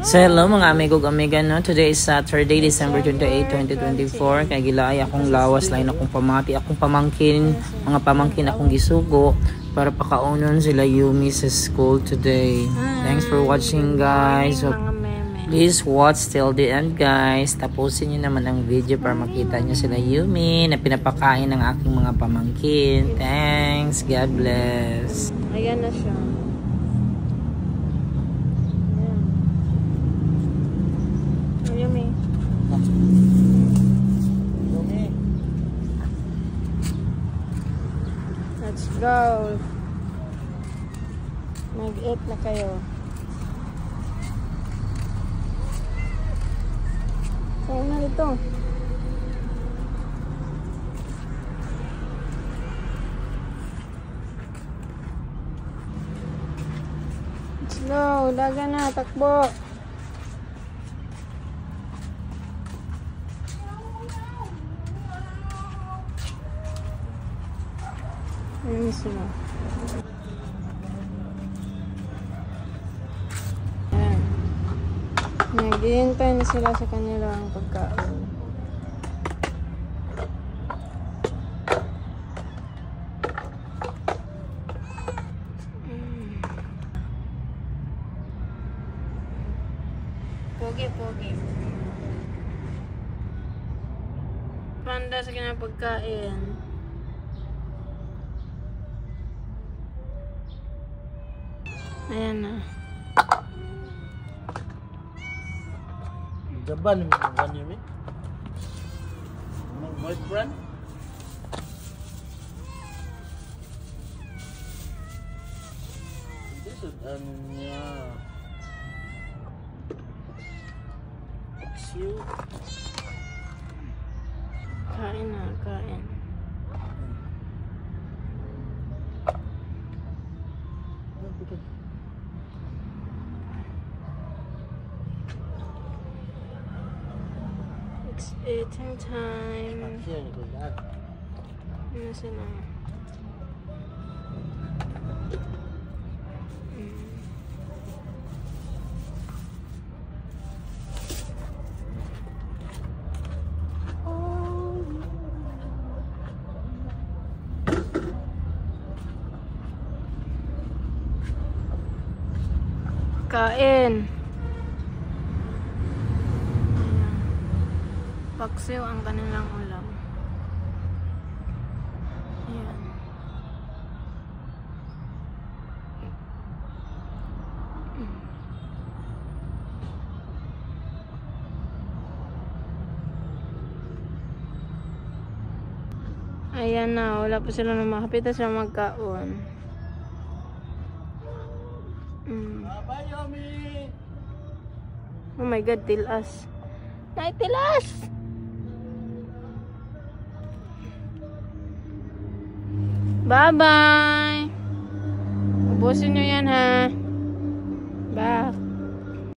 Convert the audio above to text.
So hello mga amigog amiga no. Today is Saturday, December 28, 2024. Kaya gilaay akong lawas lain akong pamati, akong pamangkin, mga pamangkin akong gisugo para pakaunon sila Yumi sa school today. Thanks for watching guys. So, please watch till the end guys. Tapusin niyo naman ang video para makita niyo sila Yumi na pinapakain ng aking mga pamangkin. Thanks. God bless. Ayan na siya. Yummy. Let's go. Mag-eat na kayo. Saan na ito? Let's go. Daga na. Takbo. Ayan sila. Ayan. Naghihintay na sila sa kanilang pagkain. Pogi. Panda sa kanilang pagkain. Ayan na. Jaban mo ba niyo eh? Boyfriend? This is yeah. Cute. Kain na, kain. It's eating time. Ano sila? Kain. Paksiw ang kanilang ulam. Ayan. Ayan na, wala pa sila na makapita sila magkaon. Bye, Yummy! Oh my God, tilas. Nay, tilas! Bye-bye! Ubusin nyo yan, ha? Bye!